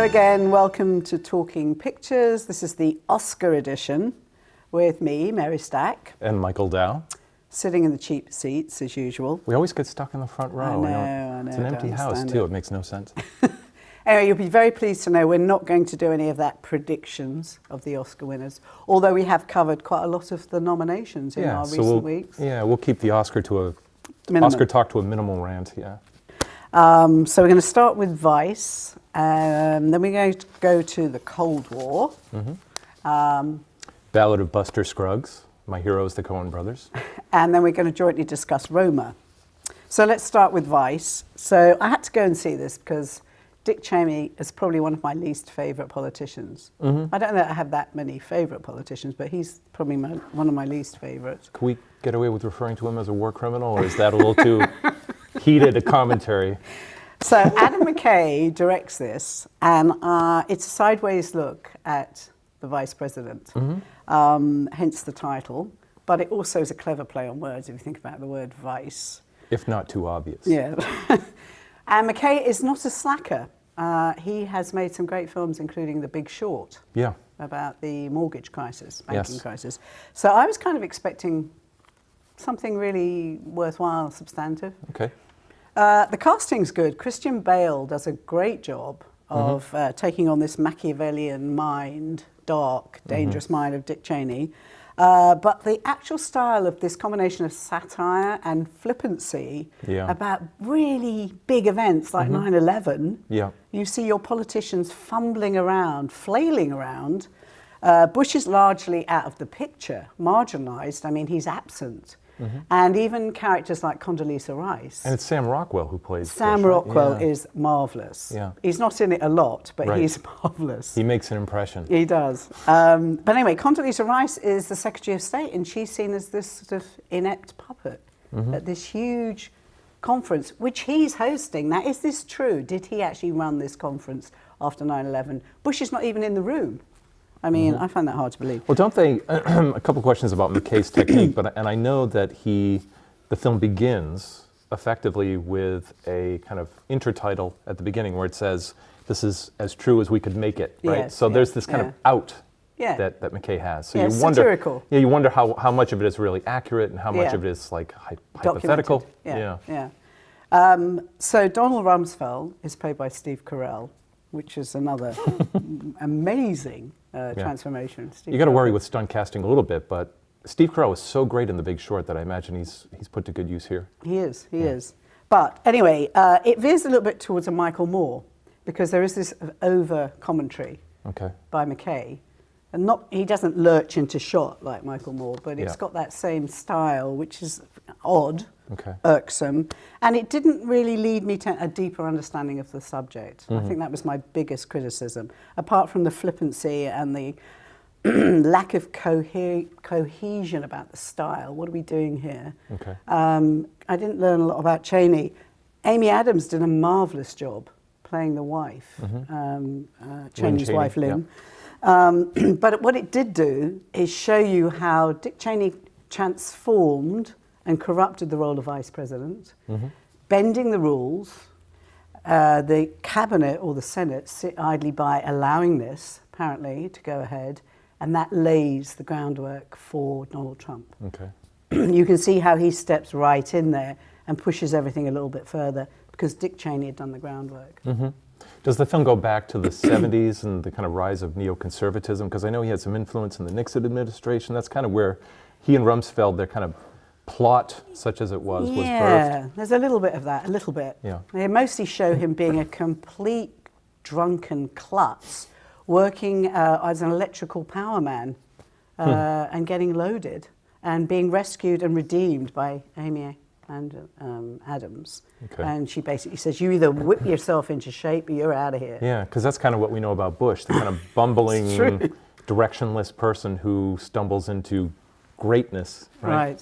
again, welcome to Talking Pictures. This is the Oscar edition with me, Mary Stack. And Michael Dow. Sitting in the cheap seats, as usual. We always get stuck in the front row. I know. It's an empty house, too. It makes no sense. Anyway, you'll be very pleased to know we're not going to do any of that predictions of the Oscar winners, although we have covered quite a lot of the nominations in our recent weeks. Yeah, we'll keep the Oscar talk to a minimal rant, yeah. So we're going to start with Vice, then we're going to go to the Cold War. Ballad of Buster Scruggs, My Heroes, the Coen Brothers. And then we're going to jointly discuss Roma. So let's start with Vice. So I had to go and see this because Dick Cheney is probably one of my least favourite politicians. I don't know that I have that many favourite politicians, but he's probably one of my least favourites. Can we get away with referring to him as a war criminal, or is that a little too heated a commentary? So Adam McKay directs this, and it's a sideways look at the vice president, hence the title. But it also is a clever play on words if you think about the word vice. If not too obvious. Yeah. And McKay is not a slacker. He has made some great films, including The Big Short, about the mortgage crisis, banking crisis. So I was kind of expecting something really worthwhile, substantive. Okay. The casting's good. Christian Bale does a great job of taking on this Machiavellian mind, dark, dangerous mind of Dick Cheney. But the actual style of this combination of satire and flippancy about really big events like 9/11, you see your politicians fumbling around, flailing around. Bush is largely out of the picture, marginalised. I mean, he's absent. And even characters like Condoleezza Rice. And it's Sam Rockwell who plays Sam Bush, Rockwell right? is marvellous. Yeah. He's not in it a lot, but he's marvellous. He makes an impression. He does. But anyway, Condoleezza Rice is the Secretary of State, and she's seen as this sort of inept puppet at this huge conference, which he's hosting. Now, is this true? Did he actually run this conference after 9/11? Bush is not even in the room. I mean, I find that hard to believe. Well, don't they, a couple questions about McKay's technique, and I know that the film begins effectively with a kind of intertitle at the beginning where it says, this is as true as we could make it, right? Yes, so there's this kind of out that McKay has. So you wonder, satirical. you wonder how much of it is really accurate and how much of it is like hypothetical. So Donald Rumsfeld is played by Steve Carell, which is another amazing transformation. You got to worry with stunt casting a little bit, but Steve Carell is so great in The Big Short that I imagine he's put to good use here. He is. But anyway, it veers a little bit towards a Michael Moore because there is this over commentary by McKay. And he doesn't lurch into shot like Michael Moore, but it's got that same style, which is odd, irksome, and it didn't really lead me to a deeper understanding of the subject. I think that was my biggest criticism, apart from the flippancy and the lack of cohesion about the style. What are we doing here? I didn't learn a lot about Cheney. Amy Adams did a marvellous job playing the wife, Cheney's wife, Lynn. But what it did do is show you how Dick Cheney transformed and corrupted the role of vice president, bending the rules. The cabinet or the Senate sit idly by allowing this, apparently, to go ahead, and that lays the groundwork for Donald Trump. You can see how he steps right in there and pushes everything a little bit further because Dick Cheney had done the groundwork. Does the film go back to the 70s and the kind of rise of neoconservatism? Because I know he had some influence in the Nixon administration. That's kind of where he and Rumsfeld, their kind of plot, such as it was birthed. Yeah, there's a little bit of that, a little bit. Yeah. They mostly show him being a complete drunken klutz, working as an electrical power man and getting loaded and being rescued and redeemed by Amy and Adams. And she basically says, you either whip yourself into shape or you're out of here. Yeah, because that's kind of what we know about Bush, the kind of bumbling, directionless person who stumbles into greatness. Right.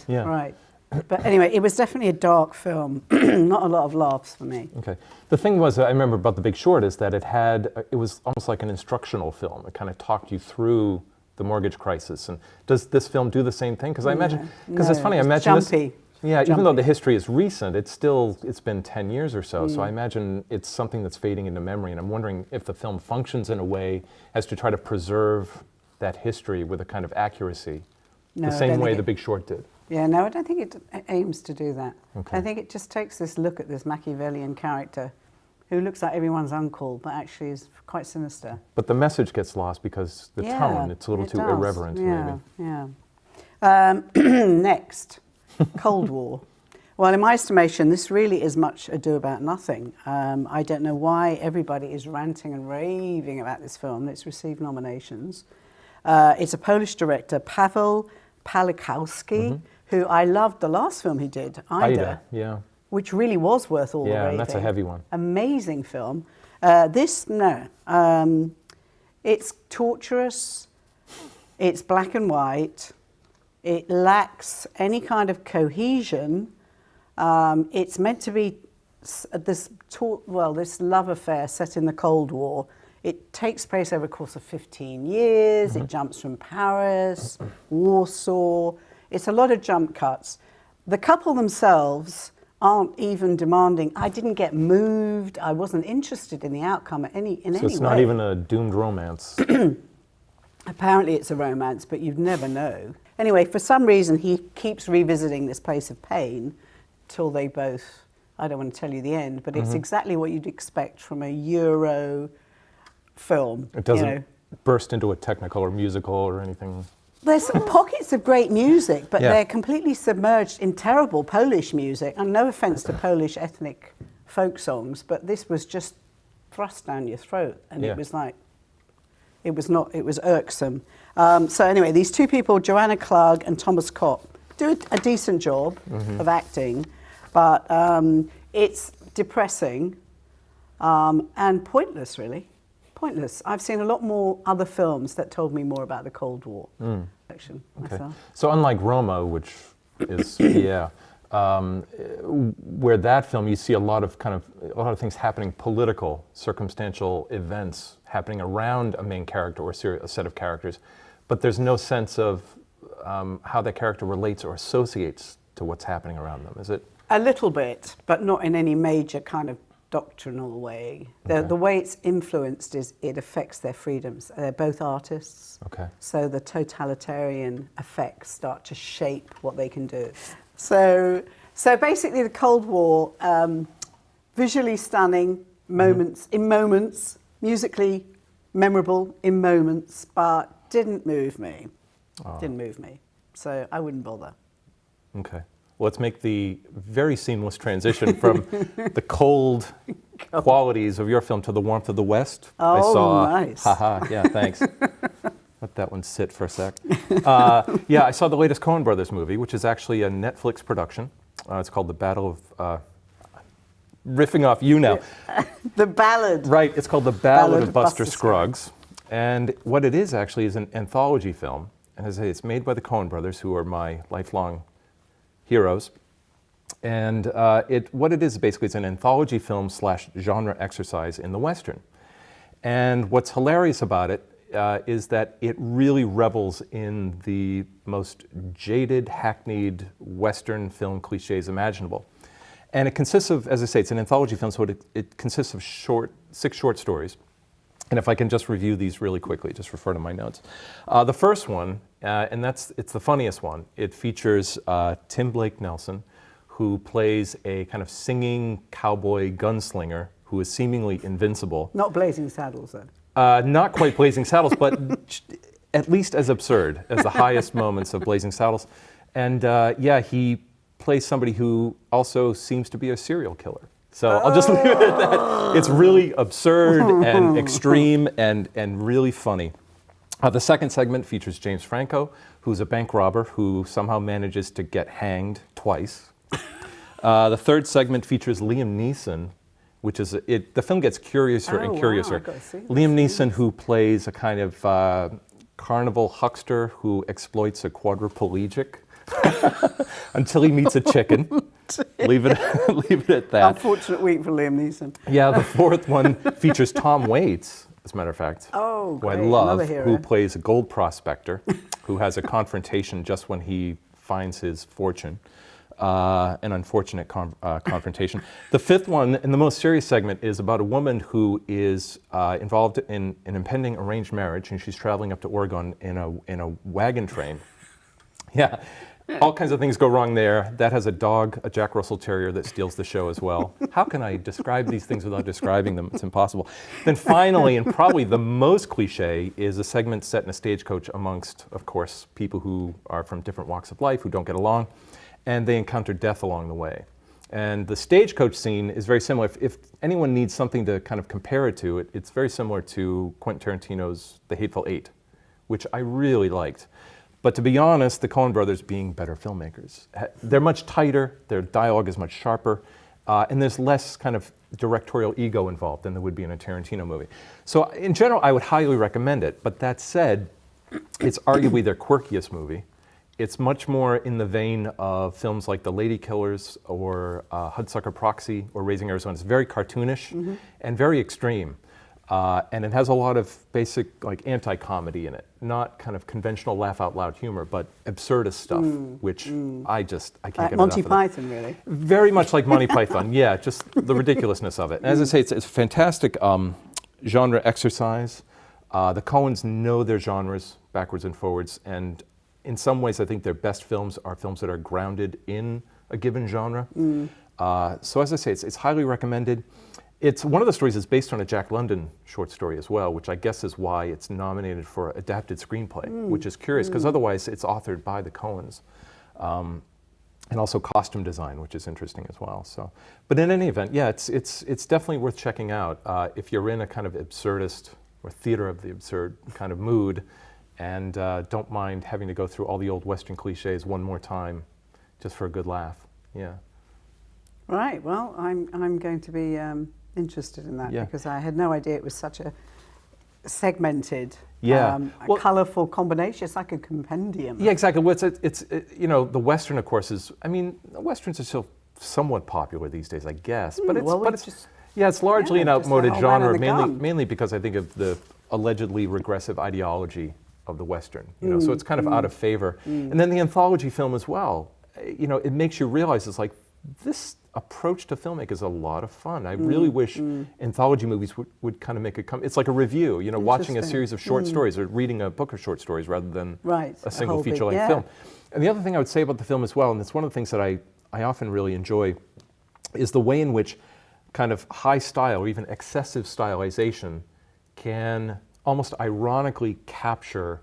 But anyway, it was definitely a dark film. Not a lot of laughs for me. The thing was, I remember about The Big Short is that it was almost like an instructional film. It kind of talked you through the mortgage crisis. And does this film do the same thing? Because I imagine, because it's funny, I imagine jumpy. Yeah, even though jumping. the history is recent, it's been 10 years or so. So I imagine it's something that's fading into memory. And I'm wondering if the film functions in a way as to try to preserve that history with a kind of accuracy, No, the I same don't way think The it- Big Short did. Yeah, no, I don't think it aims to do that. Okay. I think it just takes this look at this Machiavellian character who looks like everyone's uncle, but actually is quite sinister. But the message gets lost because the Yeah, tone, it's a little it too does. irreverent, maybe. Yeah. Next, Cold War. Well, in my estimation, this really is much ado about nothing. I don't know why everybody is ranting and raving about this film. It's received nominations. It's a Polish director, Paweł Palikowski, who I loved the last film he did, Ida, yeah. which really was worth all the raving. Yeah, and that's a heavy one. Amazing film. No. It's torturous. It's black and white. It lacks any kind of cohesion. It's meant to be this love affair set in the Cold War. It takes place over a course of 15 years. It jumps from Paris, Warsaw. It's a lot of jump cuts. The couple themselves aren't even demanding. I didn't get moved. I wasn't interested in the outcome in any way. So it's not even a doomed romance. Apparently it's a romance, but you'd never know. Anyway, for some reason, he keeps revisiting this place of pain till they both, I don't want to tell you the end, but it's exactly what you'd expect from a Euro film. It doesn't burst into a technical or musical or anything. There's pockets of great music, but Yeah. they're completely submerged in terrible Polish music. And no offense to Polish ethnic folk songs, but this was just thrust down your throat. And Yeah. it was like, it was irksome. So anyway, these two people, Joanna Klug and Thomas Kopp, do a decent job of acting, but it's depressing and pointless, really. Pointless. I've seen a lot more other films that told me more about the Cold War. Okay. Myself. So unlike Roma, which is where that film you see a lot of things happening, political, circumstantial events happening around a main character or a set of characters, but there's no sense of how that character relates or associates to what's happening around them. Is it? A little bit, but not in any major kind of doctrinal way. The way it's influenced is it affects their freedoms. They're both artists, so the totalitarian effects start to shape what they can do. So basically the Cold War, visually stunning moments, musically memorable in moments, but didn't move me. Didn't move me. So I wouldn't bother. Okay. Well, let's make the very seamless transition from the cold qualities of your film to the warmth of the West. Oh, I saw, nice. Yeah, thanks. Let that one sit for a sec. I saw the latest Coen Brothers movie, which is actually a Netflix production. It's called The Battle of... riffing off you now. The Ballad. Right, it's called The Ballad of Buster Scruggs. And what it is actually is an anthology film. And as I say, it's made by the Coen Brothers, who are my lifelong heroes. And what it is basically, it's an anthology film / genre exercise in the Western. And what's hilarious about it is that it really revels in the most jaded, hackneyed Western film cliches imaginable. And it consists of, as I say, it's an anthology film, so it consists of 6 short stories. And if I can just review these really quickly, just refer to my notes. The first one, and it's the funniest one, it features Tim Blake Nelson, who plays a kind of singing cowboy gunslinger who is seemingly invincible. Not Blazing Saddles, though. Not quite Blazing Saddles, but at least as absurd as the highest moments of Blazing Saddles. And he plays somebody who also seems to be a serial killer. So I'll just leave it at that. It's really absurd and extreme and really funny. The second segment features James Franco, who's a bank robber who somehow manages to get hanged twice. The third segment features Liam Neeson, which is, the film gets curiouser and curiouser. Liam Neeson, who plays a kind of carnival huckster who exploits a quadriplegic until he meets a chicken. Leave it at that. Unfortunate week for Liam Neeson. Yeah, the fourth one features Tom Waits, as a matter of fact, who I love, who plays a gold prospector who has a confrontation just when he finds his fortune. an unfortunate confrontation. The fifth one, and the most serious segment, is about a woman who is involved in an impending arranged marriage, and she's traveling up to Oregon in a wagon train. Yeah, all kinds of things go wrong there. That has a dog, a Jack Russell Terrier, that steals the show as well. How can I describe these things without describing them? It's impossible. Then finally, and probably the most cliche, is a segment set in a stagecoach amongst, of course, people who are from different walks of life, who don't get along, and they encounter death along the way. And the stagecoach scene is very similar. If anyone needs something to kind of compare it to, it's very similar to Quentin Tarantino's The Hateful Eight, which I really liked. But to be honest, the Coen brothers, being better filmmakers, they're much tighter, their dialogue is much sharper, and there's less kind of directorial ego involved than there would be in a Tarantino movie. So in general, I would highly recommend it. But that said, it's arguably their quirkiest movie. It's much more in the vein of films like The Lady Killers or Hudsucker Proxy or Raising Arizona. It's very cartoonish and very extreme. And it has a lot of basic like anti-comedy in it, not kind of conventional laugh-out-loud humor, but absurdist stuff, which I can't get enough of. Monty Python, really. Very much like Monty Python, yeah, just the ridiculousness of it. And as I say, it's a fantastic genre exercise. The Coens know their genres backwards and forwards, and in some ways I think their best films are films that are grounded in a given genre. So as I say, it's highly recommended. It's one of the stories is based on a Jack London short story as well, which I guess is why it's nominated for adapted screenplay, which is curious because otherwise it's authored by the Coens, and also costume design, which is interesting as well. So, but in any event, yeah, it's definitely worth checking out if you're in a kind of absurdist or theater of the absurd kind of mood, and don't mind having to go through all the old Western cliches one more time, just for a good laugh. Yeah. Right. Well, I'm going to be interested in that because I had no idea it was such a segmented, colourful combination. It's like a compendium. Yeah, exactly. Well, it's you know, the Western, of course, is. I mean, Westerns are still somewhat popular these days, I guess. But it's largely an outmoded genre, mainly because I think of the allegedly regressive ideology of the Western. You know, so it's kind of out of favor. And then the anthology film as well. You know, it makes you realize it's like this approach to filmmaking is a lot of fun. I really wish anthology movies would kind of make it come. It's like a review, you know, watching a series of short stories or reading a book of short stories rather than a single feature-length film. And the other thing I would say about the film as well, and it's one of the things that I often really enjoy, is the way in which kind of high style or even excessive stylization can almost ironically capture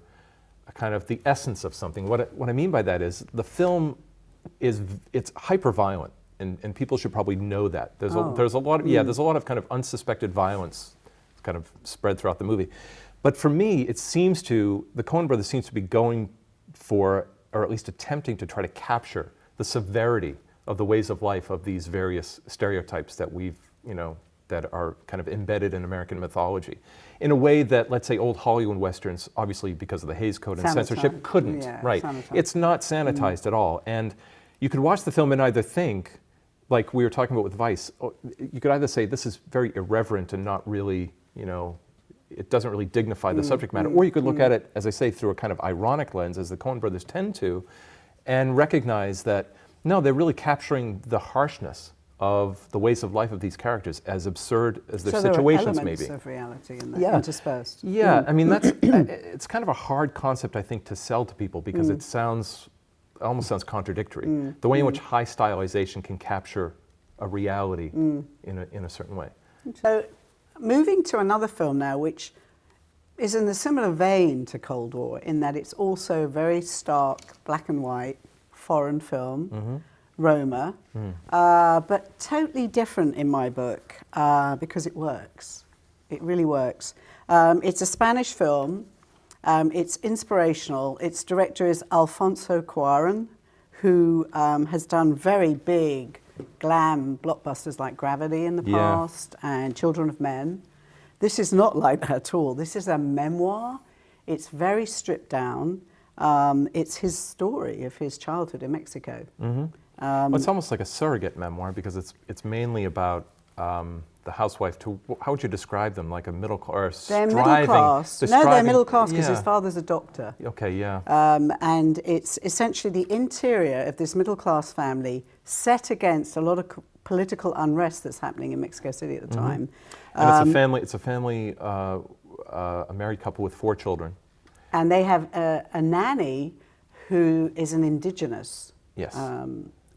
a kind of the essence of something. What I mean by that is the film it's hyper violent, and people should probably know that. There's a lot of kind of unsuspected violence kind of spread throughout the movie. But for me, the Coen brothers seems to be going for, or at least attempting to try to capture the severity of the ways of life of these various stereotypes that that are kind of embedded in American mythology in a way that, let's say, old Hollywood Westerns, obviously because of the Hays Code and censorship, couldn't, right? Sanitized. It's not sanitized at all. And you could watch the film and either think, like we were talking about with Vice, you could either say this is very irreverent and not really, you know, it doesn't really dignify the subject matter, or you could look at it, as I say, through a kind of ironic lens, as the Coen brothers tend to, and recognize that, no, they're really capturing the harshness of the ways of life of these characters, as absurd as their situations may be. So there are elements of reality in there, interspersed. Yeah, I mean, it's kind of a hard concept, I think, to sell to people because it almost sounds contradictory. The way in which high stylization can capture a reality in a certain way. So, moving to another film now, which is in a similar vein to Cold War, in that it's also very stark, black and white, foreign film, Roma, but totally different in my book because it works. It really works. It's a Spanish film. It's inspirational. Its director is Alfonso Cuarón, who has done very big glam blockbusters like Gravity in the past and Children of Men. This is not like that at all. This is a memoir. It's very stripped down. It's his story of his childhood in Mexico. Well, it's almost like a surrogate memoir because it's mainly about the housewife to, how would you describe them? Like a middle class, they're middle class. No, they're middle class because his father's a doctor. Okay, yeah. And it's essentially the interior of this middle class family set against a lot of political unrest that's happening in Mexico City at the time. And it's a family, a married couple with 4 children. And they have a nanny who is an indigenous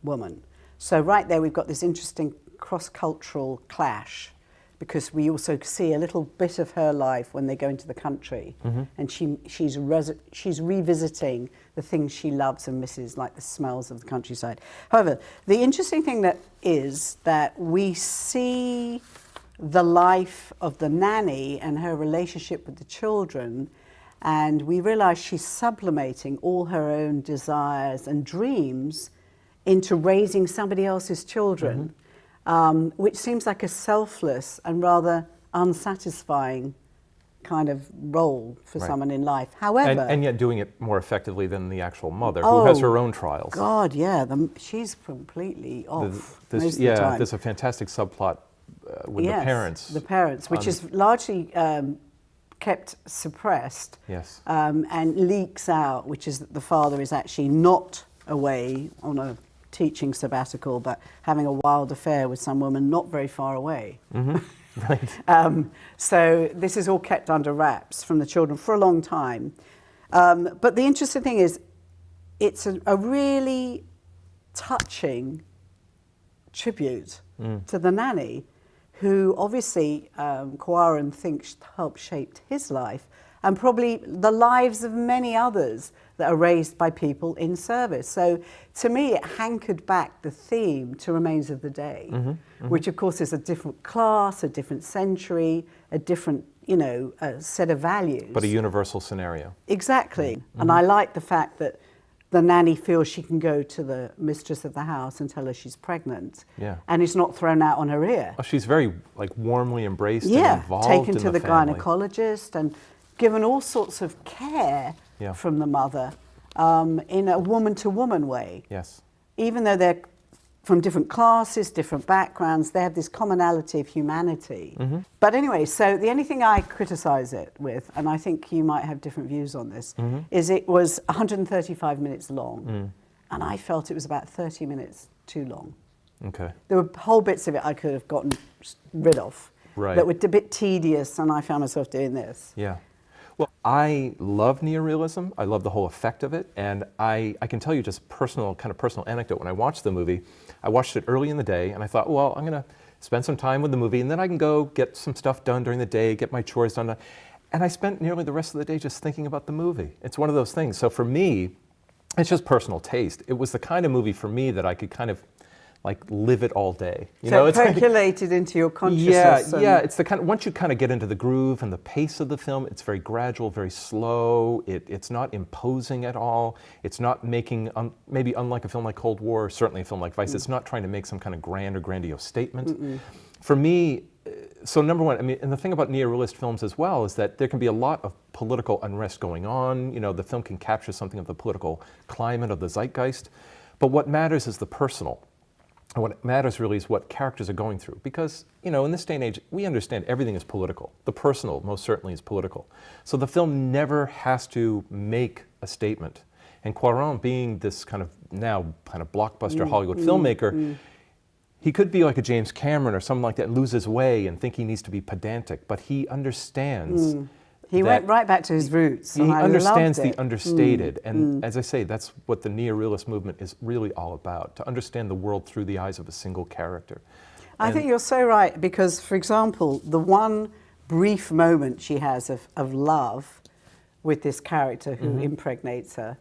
woman. So right there we've got this interesting cross-cultural clash, because we also see a little bit of her life when they go into the country, and she's revisiting the things she loves and misses, like the smells of the countryside. However, the interesting thing is that we see the life of the nanny and her relationship with the children, and we realise she's sublimating all her own desires and dreams into raising somebody else's children. Which seems like a selfless and rather unsatisfying kind of role for someone in life. However... And yet doing it more effectively than the actual mother, who has her own trials. God, yeah, she's completely off most of the time. There's a fantastic subplot with the parents. The parents, which is largely kept suppressed and leaks out, which is that the father is actually not away on a teaching sabbatical, but having a wild affair with some woman not very far away. Right. So this is all kept under wraps from the children for a long time. But the interesting thing is, it's a really touching tribute to the nanny, who obviously Cuarón thinks helped shape his life, and probably the lives of many others that are raised by people in service. So to me, it hankered back the theme to Remains of the Day, which of course is a different class, a different century, a different, set of values. But a universal scenario. Exactly. And I like the fact that the nanny feels she can go to the mistress of the house and tell her she's pregnant. Yeah. And it's not thrown out on her ear. Oh, she's very warmly embraced and involved taken to the family. gynecologist and given all sorts of care from the mother in a woman-to-woman way. Yes. Even though they're from different classes, different backgrounds, they have this commonality of humanity. But anyway, so the only thing I criticise it with, and I think you might have different views on this, is it was 135 minutes long, and I felt it was about 30 minutes too long. Okay. There were whole bits of it I could have gotten rid of that were a bit tedious, and I found myself doing this. Yeah. Well, I love neorealism. I love the whole effect of it. And I can tell you just personal anecdote. When I watched the movie, I watched it early in the day, and I thought, well, I'm going to spend some time with the movie, and then I can go get some stuff done during the day, get my chores done. And I spent nearly the rest of the day just thinking about the movie. It's one of those things. So for me, it's just personal taste. It was the kind of movie for me that I could kind of live it all day. It percolated into your consciousness. Yeah. It's the kind of, once you kind of get into the groove and the pace of the film, it's very gradual, very slow. It's not imposing at all. It's not making, maybe unlike a film like Cold War, certainly a film like Vice, it's not trying to make some kind of grand or grandiose statement. For me, so number one, and the thing about neorealist films as well is that there can be a lot of political unrest going on. The film can capture something of the political climate of the zeitgeist, but what matters is the personal. And what matters really is what characters are going through. Because, in this day and age, we understand everything is political. The personal, most certainly, is political. So the film never has to make a statement. And Cuarón, being this kind of blockbuster Hollywood filmmaker, he could be like a James Cameron or something like that and lose his way and think he needs to be pedantic. But he understands He went right back to his roots. He understands the understated. And as I say, that's what the neorealist movement is really all about, to understand the world through the eyes of a single character. I think you're so right, because, for example, the one brief moment she has of love with this character who impregnates her.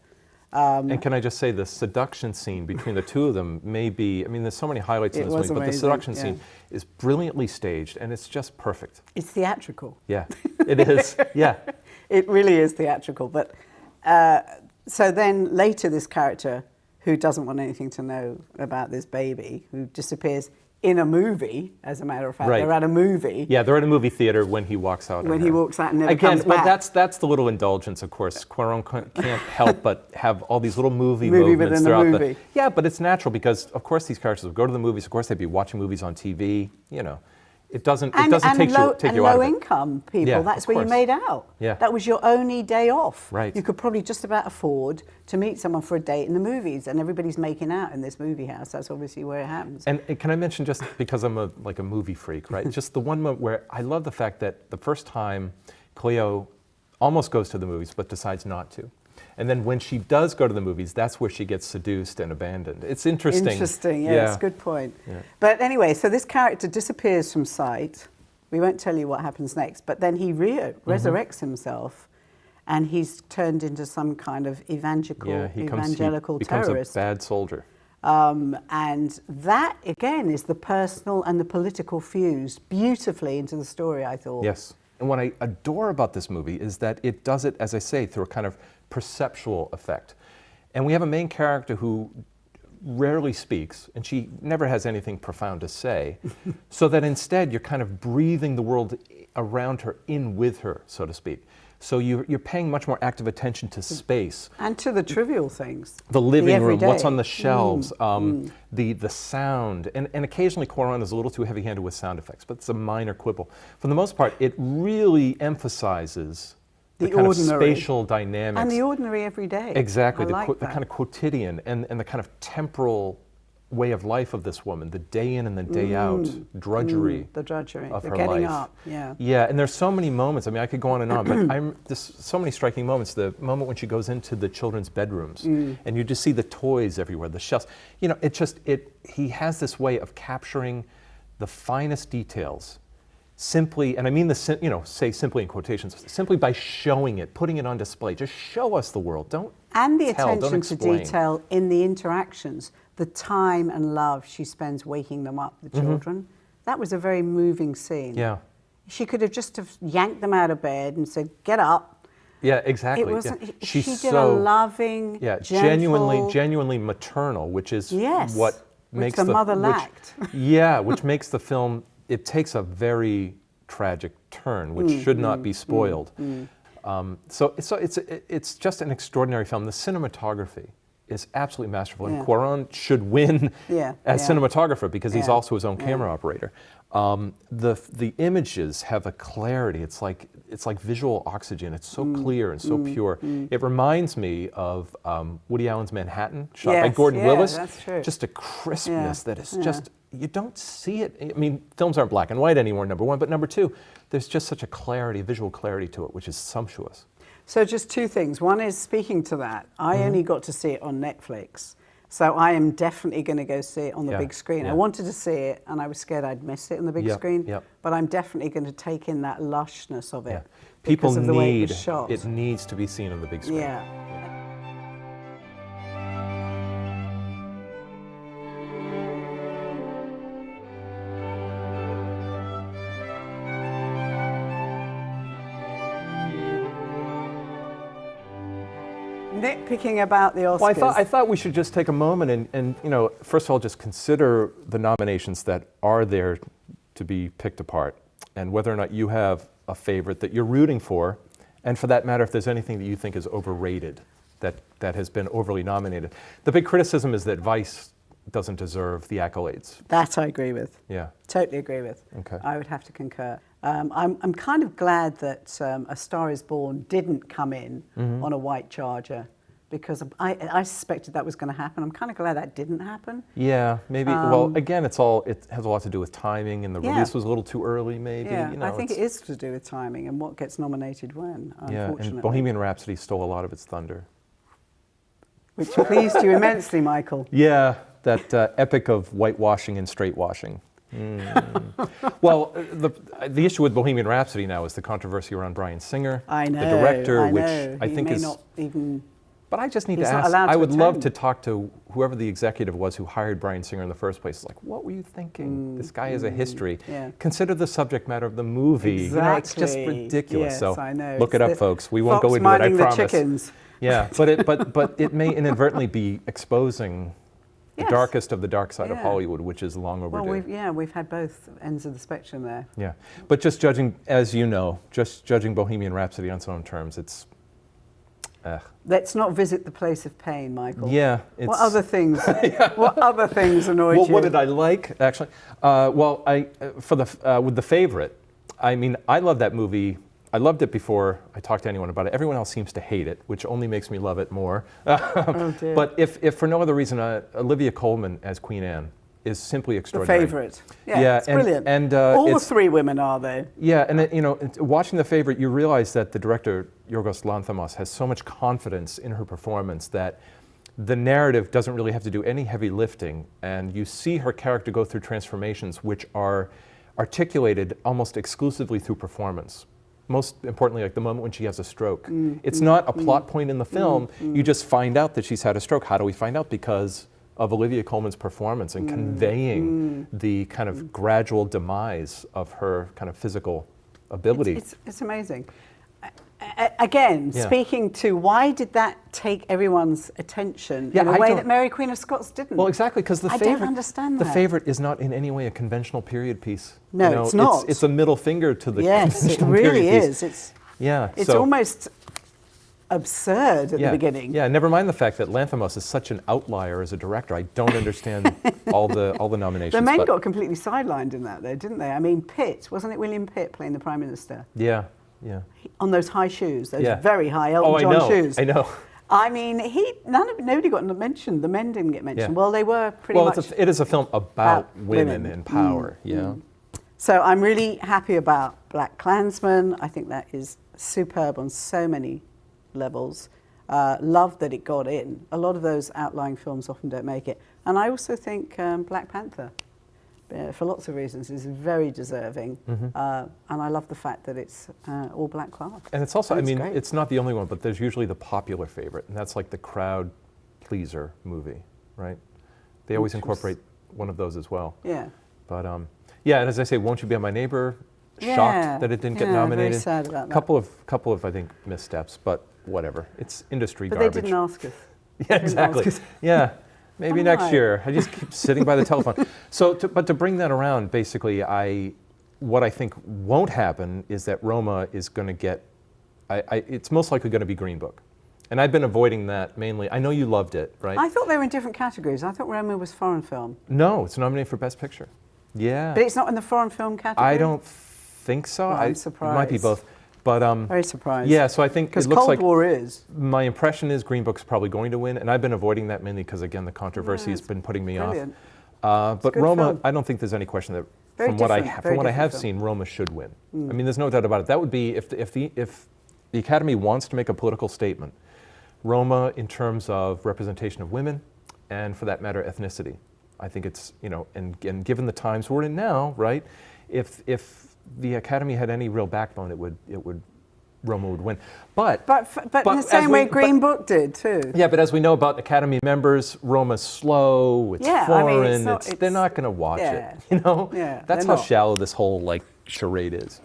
And can I just say, the seduction scene between the two of them may be, there's so many highlights in this movie, but the seduction scene is brilliantly staged, and it's just perfect. It's theatrical. Yeah, it is, yeah. It really is theatrical. But so then later this character, who doesn't want anything to know about this baby, who disappears in a movie, as a matter of fact. They're at a movie. Yeah, they're at a movie theater when he walks out. When he walks out and never comes back. Well, that's the little indulgence, of course. Cuarón can't help but have all these little movie moments throughout the movie. Yeah, but it's natural because, of course, these characters would go to the movies. Of course, they'd be watching movies on TV. it doesn't take you out of it. Low income people, Yeah, that's of where you course. made out. Yeah. That was your only day off. Right. You could probably just about afford to meet someone for a date in the movies, and everybody's making out in this movie house. That's obviously where it happens. And can I mention, just because I'm a movie freak, right? Just the one moment where I love the fact that the first time Cleo almost goes to the movies but decides not to. And then when she does go to the movies, that's where she gets seduced and abandoned. It's interesting. Interesting, yes, good point. Yeah. But anyway, so this character disappears from sight. We won't tell you what happens next, but then he resurrects himself, and he's turned into some kind of evangelical he terrorist. becomes a bad soldier. And that, again, is the personal and the political fuse beautifully into the story, I thought. Yes. And what I adore about this movie is that it does it, as I say, through a kind of perceptual effect. And we have a main character who rarely speaks, and she never has anything profound to say, so that instead you're kind of breathing the world around her in with her, so to speak. So you're paying much more active attention to space. And to the trivial things. The living room, everyday. what's on the shelves, the sound. And occasionally Cuarón is a little too heavy-handed with sound effects, but it's a minor quibble. For the most part, it really emphasizes the kind of spatial dynamics. And the ordinary every day. Exactly, the like kind of quotidian and the kind of temporal way of life of this woman, the day in and the day out drudgery, the drudgery, of the her getting life. up, yeah. Yeah, and there's so many moments. I mean, I could go on and on, but there's so many striking moments. The moment when she goes into the children's bedrooms, and you just see the toys everywhere, the shelves. You know, he has this way of capturing the finest details. Simply, and I mean say simply in quotations, simply by showing it, putting it on display. Just show us the world. Don't And the tell, don't attention to explain. detail in the interactions, the time and love she spends waking them up, the children. That was a very moving scene. Yeah. She could have just have yanked them out of bed and said, "Get up." Yeah, exactly. It wasn't. Yeah. She She's did so, a loving, genuinely, gentle, maternal, which is yes, what makes the mother lacked. Which makes the film. It takes a very tragic turn, which should not be spoiled. So it's just an extraordinary film. The cinematography is absolutely masterful, and Cuarón should win as cinematographer because he's also his own camera operator. The images have a clarity. It's like visual oxygen. It's so clear and so pure. It reminds me of Woody Allen's Manhattan, shot by Gordon Willis. That's true. Just a crispness that is just, you don't see it. I mean, films aren't black and white anymore, number one, but number two, there's just such a clarity, visual clarity to it, which is sumptuous. So just two things. One is, speaking to that, I only got to see it on Netflix. So I am definitely going to go see it on the big screen. I wanted to see it, and I was scared I'd miss it on the big screen. But I'm definitely going to take in that lushness of it. People because of the way need, it was shot. it needs to be seen on the big screen. Yeah. Nitpicking about the Oscars. Well, I thought we should just take a moment and first of all, just consider the nominations that are there to be picked apart, and whether or not you have a favorite that you're rooting for, and for that matter, if there's anything that you think is overrated that has been overly nominated. The big criticism is that Vice doesn't deserve the accolades. That I agree with. Yeah. Totally agree with. Okay. I would have to concur. I'm kind of glad that A Star is Born didn't come in on a white charger, because I suspected that was going to happen. I'm kind of glad that didn't happen. Yeah, maybe. Well, again, it has a lot to do with timing, and the release was a little too early, maybe. Yeah, I think it is to do with timing and what gets nominated when, unfortunately. Yeah, and Bohemian Rhapsody stole a lot of its thunder. Which pleased you immensely, Michael. Yeah, that epic of whitewashing and straightwashing. Well, the issue with Bohemian Rhapsody now is the controversy around Bryan Singer, the director, which I think is. Not even. But I just need to ask. I would love to talk to whoever the executive was who hired Bryan Singer in the first place. Like, what were you thinking? This guy has a history. Yeah. Consider the subject matter of the movie. Exactly. It's just ridiculous. Yes, so I know. look it up, folks. We won't go into it. I promise. The chickens. Yeah, but it may inadvertently be exposing the darkest of the dark side of Hollywood, which is long overdue. Well, we've had both ends of the spectrum there. Yeah, but just judging, as you know, just judging Bohemian Rhapsody on its own terms, Let's not visit the place of pain, Michael. Yeah. What other things? What other things annoyed you? What did I like actually? With The Favorite, I mean, I love that movie. I loved it before I talked to anyone about it. Everyone else seems to hate it, which only makes me love it more. Oh dear. But if for no other reason, Olivia Colman as Queen Anne is simply extraordinary. The Favorite. Yeah, it's brilliant. And all the three women are there. Yeah, and watching The Favorite, you realize that the director Yorgos Lanthimos has so much confidence in her performance that the narrative doesn't really have to do any heavy lifting, and you see her character go through transformations which are articulated almost exclusively through performance. Most importantly, like the moment when she has a stroke. It's not a plot point in the film. You just find out that she's had a stroke. How do we find out? Because of Olivia Colman's performance and conveying the kind of gradual demise of her kind of physical ability. It's amazing. Again, speaking to why did that take everyone's attention in a way that Mary Queen of Scots didn't? Well, exactly, because I don't understand that. The Favorite is not in any way a conventional period piece. No, it's not. It's a middle finger to the conventional period really piece. Is. It's almost absurd at the beginning. Yeah, never mind the fact that Lanthimos is such an outlier as a director. I don't understand all the nominations. The men got completely sidelined in that, though, didn't they? I mean, Pitt, wasn't it William Pitt playing the Prime Minister? Yeah. On those high shoes, those very high Elton John shoes. I know. I mean, nobody got mentioned. The men didn't get mentioned. Yeah. Well, they were pretty much. Well, it is a film about women in power. So I'm really happy about Black Klansman. I think that is superb on so many levels. Love that it got in. A lot of those outlying films often don't make it. And I also think Black Panther, for lots of reasons, is very deserving. And I love the fact that it's all black cast. And it's also, great. it's not the only one, but there's usually the popular favorite, and that's like the crowd pleaser movie, right? They always incorporate one of those as well. Yeah. But and as I say, Won't You Be My Neighbor? Shocked that it didn't get nominated. Very sad about that. Couple of I think missteps, but whatever. It's industry but garbage. They didn't ask us. Yeah, exactly. Yeah. Maybe next year. I just keep sitting by the telephone. But to bring that around, basically, what I think won't happen is that Roma is going to get, it's most likely going to be Green Book. And I've been avoiding that mainly. I know you loved it, right? I thought they were in different categories. I thought Roma was foreign film. No, it's nominated for Best Picture. Yeah. But it's not in the foreign film category? I don't think so. I'm surprised. It might be both. But, very surprised. Yeah, so I think it looks Cold like War is. My impression is Green Book's probably going to win, and I've been avoiding that mainly because, again, the controversy has been putting me off. But Roma, film. I don't think there's any question that from what I have seen, Roma should win. I mean, there's no doubt about it. That would be if the Academy wants to make a political statement, Roma in terms of representation of women, and for that matter, ethnicity. I think it's and given the times we're in now, right? If the Academy had any real backbone, Roma would win. But in the same way Green Book did too. Yeah, but as we know about Academy members, Roma's slow, it's foreign, they're not going to watch it. Yeah, that's how shallow this whole charade is.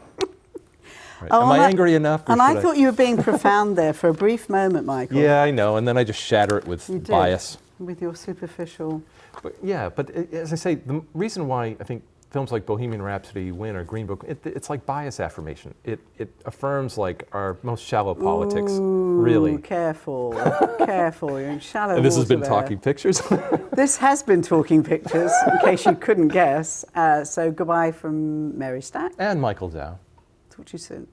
Right. Am I angry enough? And I thought you were being profound there for a brief moment, Michael. Yeah, I know, and then I just shatter it with bias. With your superficial. But as I say, the reason why I think films like Bohemian Rhapsody win or Green Book, it's like bias affirmation. It affirms our most shallow politics, really. Careful, you're in shallow And this has water been there. Talking Pictures. This has been Talking Pictures, in case you couldn't guess. So goodbye from Mary Stack. And Michael Dow. Talk to you soon.